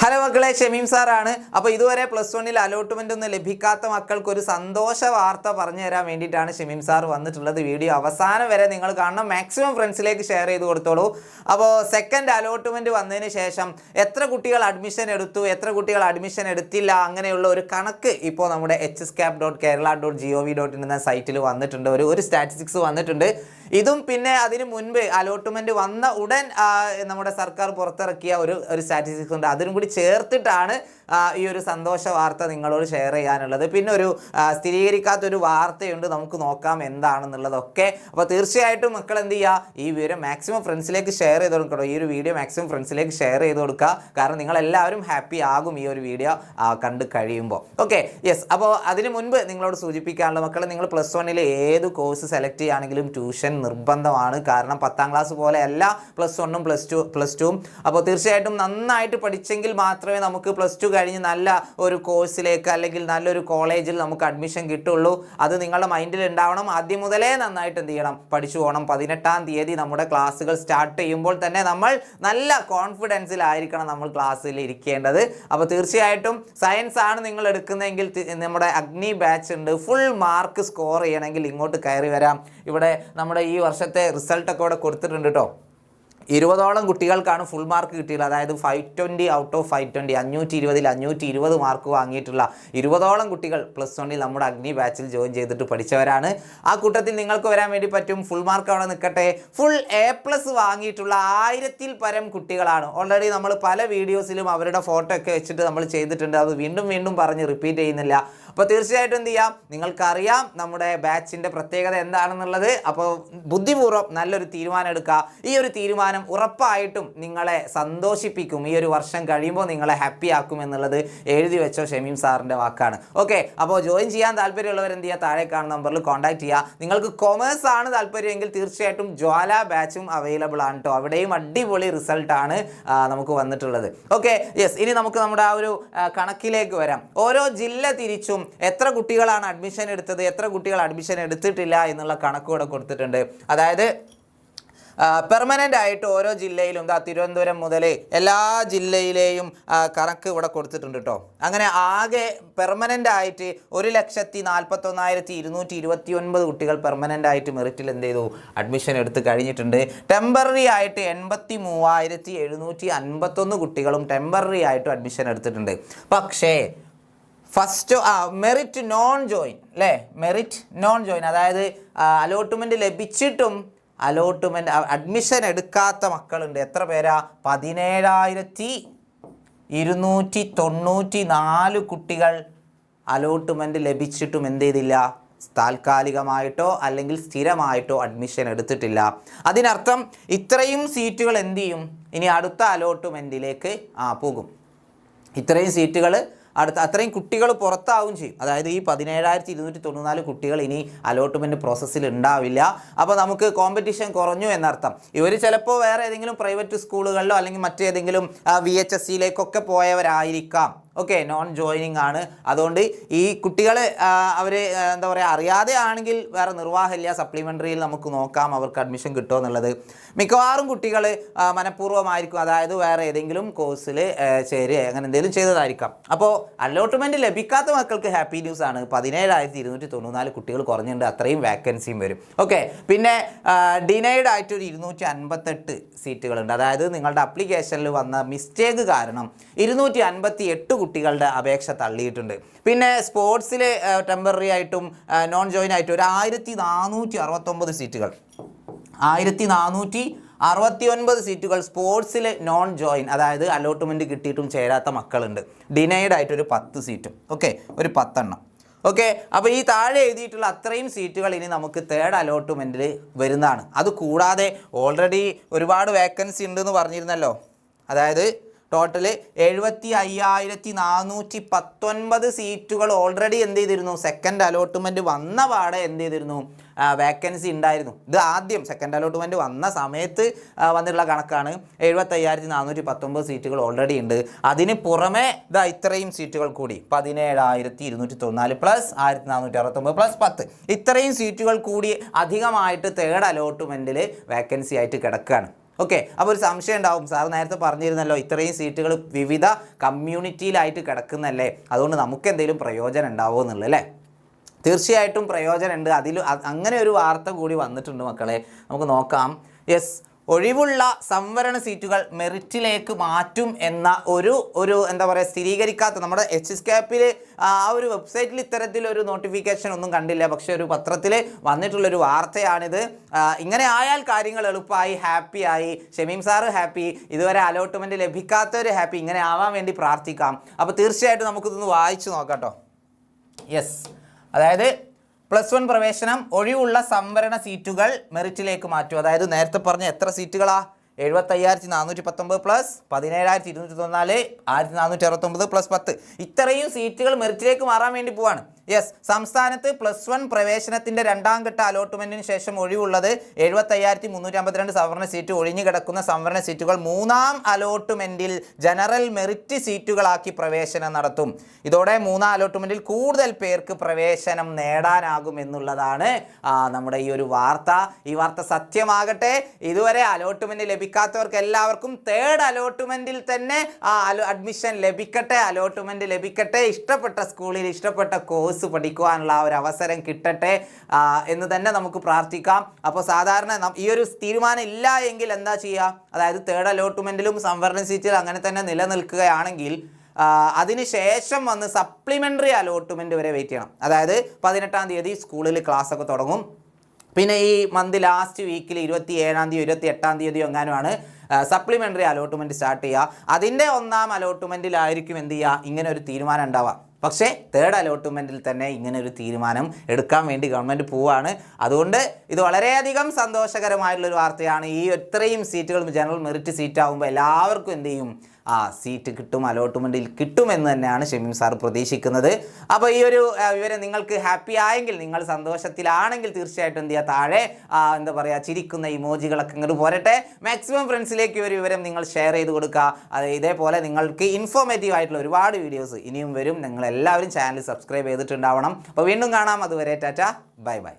Hello മക്കളെ, ഷമീം സാറാണ്. അപ്പോൾ ഇതുവരെ +1 അലോട്ട്മെൻ്റ് ഒന്നും ലഭിക്കാത്ത മക്കൾക്ക് ഒരു സന്തോഷ വാർത്ത പറഞ്ഞു തരാൻ വേണ്ടിയിട്ടാണ് ഷമീം സാർ വന്നിട്ടുള്ളത്. വീഡിയോ അവസാനം വരെ നിങ്ങൾ കാണണം, മാക്സിമം ഫ്രണ്ട്സിലേക്ക് ഷെയർ ചെയ്ത് കൊടുത്തോളൂ. അപ്പോൾ സെക്കൻഡ് അലോട്ട്മെൻറ്റ് വന്നതിന് ശേഷം എത്ര കുട്ടികൾ അഡ്മിഷൻ എടുത്തു, എത്ര കുട്ടികൾ അഡ്മിഷൻ എടുത്തില്ല, അങ്ങനെയുള്ള ഒരു കണക്ക് ഇപ്പോൾ നമ്മുടെ hscap.kerala.gov.in എന്ന സൈറ്റിൽ വന്നിട്ടുണ്ട്. ഒരു സ്റ്റാറ്റിസ്റ്റിക്സ് വന്നിട്ടുണ്ട്. ഇതും പിന്നെ അതിന് മുൻപ് അലോട്ട്മെൻറ്റ് വന്ന ഉടൻ നമ്മുടെ സർക്കാർ പുറത്തിറക്കിയ ഒരു സ്റ്റാറ്റിസ്റ്റിക്സ് ഉണ്ട്. അതിനും കൂടി ചേർത്തിട്ടാണ് ഈ ഒരു സന്തോഷ വാർത്ത നിങ്ങളോട് ഷെയർ ചെയ്യാനുള്ളത്. പിന്നെ ഒരു സ്ഥിരീകരിക്കാത്തൊരു വാർത്തയുണ്ട്, നമുക്ക് നോക്കാം എന്താണെന്നുള്ളതൊക്കെ. അപ്പോൾ തീർച്ചയായിട്ടും മക്കൾ എന്ത് ചെയ്യുക, ഈ വിവരം മാക്സിമം ഫ്രണ്ട്സിലേക്ക് ഷെയർ ചെയ്ത് കൊടുക്കണം. ഈ ഒരു വീഡിയോ മാക്സിമം ഫ്രണ്ട്സിലേക്ക് ഷെയർ ചെയ്ത് കൊടുക്കുക. കാരണം നിങ്ങളെല്ലാവരും ഹാപ്പി ആകും ഈ ഒരു വീഡിയോ കണ്ട് കഴിയുമ്പോൾ. Okay, yes. അപ്പോൾ അതിന് മുൻപ് നിങ്ങളോട് സൂചിപ്പിക്കാനുള്ള മക്കൾ, നിങ്ങൾ +1 ഏത് കോഴ്സ് സെലക്ട് ചെയ്യുകയാണെങ്കിലും ട്യൂഷൻ നിർബന്ധമാണ്. കാരണം 10ാം ക്ലാസ് പോലെ അല്ല +1ഉം +2ഉം. അപ്പോൾ തീർച്ചയായിട്ടും നന്നായിട്ട് പഠിച്ചെങ്കിൽ മാത്രമേ നമുക്ക് +2 കഴിഞ്ഞ് നല്ല ഒരു കോഴ്സിലേക്ക് അല്ലെങ്കിൽ നല്ലൊരു കോളേജിൽ നമുക്ക് അഡ്മിഷൻ കിട്ടുള്ളൂ. അത് നിങ്ങളുടെ മൈൻഡിൽ ഉണ്ടാവണം. ആദ്യം മുതലേ നന്നായിട്ട് എന്ത് ചെയ്യണം, പഠിച്ചു പോകണം. 18ാം തീയതി നമ്മുടെ ക്ലാസ്സുകൾ സ്റ്റാർട്ട് ചെയ്യുമ്പോൾ തന്നെ നമ്മൾ നല്ല കോൺഫിഡൻസിലായിരിക്കണം നമ്മൾ ക്ലാസ്സിൽ ഇരിക്കേണ്ടത്. അപ്പോൾ തീർച്ചയായിട്ടും സയൻസ് ആണ് നിങ്ങൾ എടുക്കുന്നതെങ്കിൽ നമ്മുടെ അഗ്നി ബാച്ച് ഉണ്ട്. ഫുൾ മാർക്ക് സ്കോർ ചെയ്യണമെങ്കിൽ ഇങ്ങോട്ട് കയറി വരാം. ഇവിടെ നമ്മുടെ ഈ വർഷത്തെ റിസൾട്ടൊക്കെ ഇവിടെ കൊടുത്തിട്ടുണ്ട് കേട്ടോ. 20ഓളം കുട്ടികൾക്കാണ് ഫുൾ മാർക്ക് കിട്ടിയിട്ടുള്ളത്. അതായത് 520 ഔട്ട് ഓഫ് 520, 520ൽ 520 മാർക്ക് വാങ്ങിയിട്ടുള്ള 20ഓളം കുട്ടികൾ +1 നമ്മുടെ അഗ്നി ബാച്ചിൽ ജോയിൻ ചെയ്തിട്ട് പഠിച്ചവരാണ്. ആ കൂട്ടത്തിൽ നിങ്ങൾക്ക് വരാൻ വേണ്ടി പറ്റും. ഫുൾ മാർക്ക് അവിടെ നിൽക്കട്ടെ. ഫുൾ A+ വാങ്ങിയിട്ടുള്ള 1000ൽ പരം കുട്ടികളാണ്. ഓൾറെഡി നമ്മൾ പല വീഡിയോസിലും അവരുടെ ഫോട്ടോ ഒക്കെ വെച്ചിട്ട് നമ്മൾ ചെയ്തിട്ടുണ്ട്. അത് വീണ്ടും പറഞ്ഞ് റിപ്പീറ്റ് ചെയ്യുന്നില്ല. അപ്പോൾ തീർച്ചയായിട്ടും എന്ത് ചെയ്യാം, നിങ്ങൾക്കറിയാം നമ്മുടെ ബാച്ചിൻ്റെ പ്രത്യേകത എന്താണെന്നുള്ളത്. അപ്പോൾ ബുദ്ധിപൂർവ്വം നല്ലൊരു തീരുമാനം എടുക്കുക. ഈ ഒരു തീരുമാനം ഉറപ്പായിട്ടും നിങ്ങളെ സന്തോഷിപ്പിക്കും. ഈ ഒരു വർഷം കഴിയുമ്പോൾ നിങ്ങളെ ഹാപ്പി ആക്കും എന്നുള്ളത് എഴുതി വെച്ചോ, ഷമീം സാറിൻ്റെ വാക്കാണ്. ഓക്കെ, അപ്പോൾ ജോയിൻ ചെയ്യാൻ താല്പര്യമുള്ളവർ എന്ത് ചെയ്യുക, താഴെ കാണുന്ന നമ്പറിൽ കോൺടാക്ട് ചെയ്യുക. നിങ്ങൾക്ക് കൊമേഴ്സ് ആണ് താല്പര്യമെങ്കിൽ തീർച്ചയായിട്ടും ജ്വാല ബാച്ചും അവൈലബിൾ ആണ് കേട്ടോ. അവിടെയും അടിപൊളി റിസൾട്ടാണ് നമുക്ക് വന്നിട്ടുള്ളത്. Okay, yes. ഇനി നമുക്ക് നമ്മുടെ ആ ഒരു കണക്കിലേക്ക് വരാം. ഓരോ ജില്ല തിരിച്ചും എത്ര കുട്ടികളാണ് അഡ്മിഷൻ എടുത്തത്, എത്ര കുട്ടികൾ അഡ്മിഷൻ എടുത്തിട്ടില്ല എന്നുള്ള കണക്ക് ഇവിടെ കൊടുത്തിട്ടുണ്ട്. അതായത് പെർമനൻ്റ് ആയിട്ട് ഓരോ ജില്ലയിലും തിരുവനന്തപുരം മുതൽ എല്ലാ ജില്ലയിലെയും കണക്ക് ഇവിടെ കൊടുത്തിട്ടുണ്ട് കേട്ടോ. അങ്ങനെ ആകെ പെർമനൻ്റ് ആയിട്ട് 1,41,229 കുട്ടികൾ പെർമനൻ്റ് ആയിട്ട് മെറിറ്റിൽ എന്ത് ചെയ്തു, അഡ്മിഷൻ എടുത്ത് കഴിഞ്ഞിട്ടുണ്ട്. ടെമ്പററി ആയിട്ട് 83,751 കുട്ടികളും ടെമ്പററി ആയിട്ടും അഡ്മിഷൻ എടുത്തിട്ടുണ്ട്. പക്ഷേ ഫസ്റ്റ് മെറിറ്റ് നോൺ ജോയിൻ അല്ലേ, മെറിറ്റ് നോൺ ജോയിൻ, അതായത് അലോട്ട്മെൻറ്റ് ലഭിച്ചിട്ടും അഡ്മിഷൻ എടുക്കാത്ത മക്കളുണ്ട്. എത്ര പേരാ? 17,294 കുട്ടികൾ അലോട്ട്മെൻറ്റ് ലഭിച്ചിട്ടും എന്ത് ചെയ്തില്ല, താൽക്കാലികമായിട്ടോ അല്ലെങ്കിൽ സ്ഥിരമായിട്ടോ അഡ്മിഷൻ എടുത്തിട്ടില്ല. അതിനർത്ഥം ഇത്രയും സീറ്റുകൾ എന്ത് ചെയ്യും, ഇനി അടുത്ത അലോട്ട്മെൻറ്റിലേക്ക് പോകും. ഇത്രയും സീറ്റുകൾ അത്രയും കുട്ടികൾ പുറത്താവും ചെയ്യും. അതായത് ഈ 17,294 കുട്ടികൾ ഇനി അലോട്ട്മെൻറ്റ് പ്രോസസ്സിൽ ഉണ്ടാവില്ല. അപ്പോൾ നമുക്ക് കോമ്പറ്റീഷൻ കുറഞ്ഞു എന്നർത്ഥം. ഇവർ ചിലപ്പോൾ വേറെ ഏതെങ്കിലും പ്രൈവറ്റ് സ്കൂളുകളിലോ അല്ലെങ്കിൽ മറ്റേതെങ്കിലും VHSCയിലേക്കൊക്കെ പോയവരായിരിക്കാം. ഓക്കെ, നോൺ ജോയിനിങ് ആണ്. അതുകൊണ്ട് ഈ കുട്ടികൾ അവർ എന്താ പറയുക, അറിയാതെ ആണെങ്കിൽ വേറെ നിർവാഹമില്ല, സപ്ലിമെൻ്ററിയിൽ നമുക്ക് നോക്കാം അവർക്ക് അഡ്മിഷൻ കിട്ടുമോ എന്നുള്ളത്. മിക്കവാറും കുട്ടികൾ മനഃപൂർവ്വമായിരിക്കും, അതായത് വേറെ ഏതെങ്കിലും കോഴ്സിൽ ചേരുക അങ്ങനെ എന്തെങ്കിലും ചെയ്തതായിരിക്കാം. അപ്പോൾ അലോട്ട്മെൻറ്റ് ലഭിക്കാത്ത മക്കൾക്ക് ഹാപ്പി ന്യൂസ് ആണ്. 17,294 കുട്ടികൾ കുറഞ്ഞിട്ടുണ്ട്, അത്രയും വാക്കൻസിയും വരും. ഓക്കെ, പിന്നെ ഡിനൈഡ് ആയിട്ട് ഒരു 258 സീറ്റുകളുണ്ട്. അതായത് നിങ്ങളുടെ അപ്ലിക്കേഷനിൽ വന്ന മിസ്റ്റേക്ക് കാരണം 258 കുട്ടികളുടെ അപേക്ഷ തള്ളിയിട്ടുണ്ട്. പിന്നെ സ്പോർട്സിൽ ടെമ്പററി ആയിട്ടും നോൺ ജോയിൻ ആയിട്ടും ഒരു 1,469 സീറ്റുകൾ, 1,469 സീറ്റുകൾ സ്പോർട്സിൽ നോൺ ജോയിൻ, അതായത് അലോട്ട്മെൻറ്റ് കിട്ടിയിട്ടും ചേരാത്ത മക്കളുണ്ട്. ഡിനൈഡ് ആയിട്ട് ഒരു 10 സീറ്റും. ഓക്കെ, ഒരു 10 എണ്ണം. ഓക്കെ, അപ്പോൾ ഈ താഴെ എഴുതിയിട്ടുള്ള അത്രയും സീറ്റുകൾ ഇനി നമുക്ക് തേർഡ് അലോട്ട്മെൻറ്റിൽ വരുന്നതാണ്. അതുകൂടാതെ ഓൾറെഡി ഒരുപാട് വേക്കൻസി ഉണ്ടെന്ന് പറഞ്ഞിരുന്നല്ലോ. അതായത് ടോട്ടൽ 75,419 സീറ്റുകൾ ഓൾറെഡി എന്ത് ചെയ്തിരുന്നു, സെക്കൻഡ് അലോട്ട്മെൻറ്റ് വന്ന പാടെ എന്ത് ചെയ്തിരുന്നു, വേക്കൻസി ഉണ്ടായിരുന്നു. ഇത് ആദ്യം സെക്കൻഡ് അലോട്ട്മെൻറ്റ് വന്ന സമയത്ത് വന്നിട്ടുള്ള കണക്കാണ്. 75,419 സീറ്റുകൾ ഓൾറെഡി ഉണ്ട്. അതിന് പുറമെ ഇത്രയും സീറ്റുകൾ കൂടി 17,294 പ്ലസ് 1,469 പ്ലസ് 10 ഇത്രയും സീറ്റുകൾ കൂടി അധികമായിട്ട് തേർഡ് അലോട്ട്മെൻറ്റിൽ വേക്കൻസി ആയിട്ട് കിടക്കുകയാണ്. ഓക്കെ, അപ്പോൾ ഒരു സംശയം ഉണ്ടാവും, സാർ നേരത്തെ പറഞ്ഞിരുന്നല്ലോ ഇത്രയും സീറ്റുകൾ വിവിധ കമ്മ്യൂണിറ്റിയിലായിട്ട് കിടക്കുന്നല്ലേ, അതുകൊണ്ട് നമുക്ക് എന്തെങ്കിലും പ്രയോജനം ഉണ്ടാവുമോ എന്നുള്ളത് അല്ലേ? തീർച്ചയായിട്ടും പ്രയോജനമുണ്ട്. അങ്ങനെ ഒരു വാർത്ത കൂടി വന്നിട്ടുണ്ട് മക്കളെ, നമുക്ക് നോക്കാം. യെസ്, ഒഴിവുള്ള സംവരണ സീറ്റുകൾ മെറിറ്റിലേക്ക് മാറ്റും എന്ന ഒരു എന്താ പറയുക സ്ഥിരീകരിക്കാത്ത, നമ്മുടെ HSCAP ആ ഒരു വെബ്സൈറ്റിൽ ഇത്തരത്തിലൊരു നോട്ടിഫിക്കേഷൻ ഒന്നും കണ്ടില്ല, പക്ഷേ ഒരു പത്രത്തിൽ വന്നിട്ടുള്ളൊരു വാർത്തയാണിത്. ഇങ്ങനെ ആയാൽ കാര്യങ്ങൾ എളുപ്പമായി, ഹാപ്പിയായി, ഷമീം സാറ് ഹാപ്പി, ഇതുവരെ അലോട്ട്മെൻറ്റ് ലഭിക്കാത്തവർ ഹാപ്പി, ഇങ്ങനെ ആവാൻ വേണ്ടി പ്രാർത്ഥിക്കാം. അപ്പോൾ തീർച്ചയായിട്ടും നമുക്കിതൊന്ന് വായിച്ചു നോക്കാം കേട്ടോ. യെസ്, അതായത് +1 പ്രവേശനം ഒഴിവുള്ള സംവരണ സീറ്റുകൾ മെറിറ്റിലേക്ക് മാറ്റും. അതായത് നേരത്തെ പറഞ്ഞ എത്ര സീറ്റുകളാ? 75,419 പ്ലസ് 17,294, 1,469 പ്ലസ് 10, ഇത്രയും സീറ്റുകൾ മെറിറ്റിലേക്ക് മാറാൻ വേണ്ടി പോവാണ്. യെസ്, സംസ്ഥാനത്ത് +1 പ്രവേശനത്തിൻ്റെ 2ാം ഘട്ട അലോട്ട്മെൻറ്റിന് ശേഷം ഒഴിവുള്ളത് 75,352 സംവരണ സീറ്റ്. ഒഴിഞ്ഞു കിടക്കുന്ന സംവരണ സീറ്റുകൾ 3ാം അലോട്ട്മെൻറ്റിൽ ജനറൽ മെറിറ്റ് സീറ്റുകളാക്കി പ്രവേശനം നടത്തും. ഇതോടെ 3ാം അലോട്ട്മെൻറ്റിൽ കൂടുതൽ പേർക്ക് പ്രവേശനം നേടാനാകും എന്നുള്ളതാണ് നമ്മുടെ ഈ ഒരു വാർത്ത. ഈ വാർത്ത സത്യമാകട്ടെ. ഇതുവരെ അലോട്ട്മെൻറ്റ് ലഭിക്കാത്തവർക്ക് എല്ലാവർക്കും 3rd അലോട്ട്മെൻറ്റിൽ തന്നെ അഡ്മിഷൻ ലഭിക്കട്ടെ, അലോട്ട്മെൻറ്റ് ലഭിക്കട്ടെ, ഇഷ്ടപ്പെട്ട സ്കൂളിൽ ഇഷ്ടപ്പെട്ട കോഴ്സ് പഠിക്കുവാനുള്ള ഒരു അവസരം കിട്ടട്ടെ എന്ന് തന്നെ നമുക്ക് പ്രാർത്ഥിക്കാം. അപ്പോൾ സാധാരണ ഈ ഒരു തീരുമാനം ഇല്ല എങ്കിൽ എന്താ ചെയ്യുക? അതായത് 3rd അലോട്ട്മെൻറ്റിലും സംവരണ സീറ്റിൽ അങ്ങനെ തന്നെ നിലനിൽക്കുകയാണെങ്കിൽ അതിന് ശേഷം വന്ന് സപ്ലിമെൻ്ററി അലോട്ട്മെൻറ്റ് വരെ വെയിറ്റ് ചെയ്യണം. അതായത് 18ാം തീയതി സ്കൂളിൽ ക്ലാസ്സൊക്കെ തുടങ്ങും. പിന്നെ ഈ മന്ത് ലാസ്റ്റ് വീക്കിൽ 27ാം തീയതി 28ാം തീയതിയോ എങ്ങാനുമാണ് സപ്ലിമെൻ്ററി അലോട്ട്മെൻറ്റ് സ്റ്റാർട്ട് ചെയ്യുക. അതിൻ്റെ 1ാം അലോട്ട്മെൻറ്റിലായിരിക്കും എന്ത് ചെയ്യുക, ഇങ്ങനെ ഒരു തീരുമാനം ഉണ്ടാവുക. പക്ഷേ 3rd അലോട്ട്മെൻറ്റിൽ തന്നെ ഇങ്ങനെ ഒരു തീരുമാനം എടുക്കാൻ വേണ്ടി ഗവൺമെൻറ് പോവുകയാണ്. അതുകൊണ്ട് ഇത് വളരെയധികം സന്തോഷകരമായിട്ടുള്ളൊരു വാർത്തയാണ്. ഈ ഇത്രയും സീറ്റുകൾ ജനറൽ മെറിറ്റ് സീറ്റ് ആകുമ്പോൾ എല്ലാവർക്കും എന്ത് ചെയ്യും, സീറ്റ് കിട്ടും, അലോട്ട്മെൻറ്റിൽ കിട്ടുമെന്ന് തന്നെയാണ് ഷമീം സാർ പ്രതീക്ഷിക്കുന്നത്. അപ്പോൾ ഈ ഒരു വിവരം നിങ്ങൾക്ക് ഹാപ്പി ആയെങ്കിൽ, നിങ്ങൾ സന്തോഷത്തിലാണെങ്കിൽ തീർച്ചയായിട്ടും എന്ത് ചെയ്യുക, താഴെ എന്താ പറയുക ചിരിക്കുന്ന ഇമോജികളൊക്കെ ഇങ്ങോട്ട് പോരട്ടെ. മാക്സിമം ഫ്രണ്ട്സിലേക്ക് ഒരു വിവരം നിങ്ങൾ ഷെയർ ചെയ്ത് കൊടുക്കുക. ഇതേപോലെ നിങ്ങൾക്ക് ഇൻഫോർമേറ്റീവ് ആയിട്ടുള്ള ഒരുപാട് വീഡിയോസ് ഇനിയും വരും. നിങ്ങളെല്ലാവരും ചാനൽ സബ്സ്ക്രൈബ് ചെയ്തിട്ടുണ്ടാവണം. അപ്പോൾ വീണ്ടും കാണാം. അതുവരെ ടാറ്റ, ബൈ ബൈ.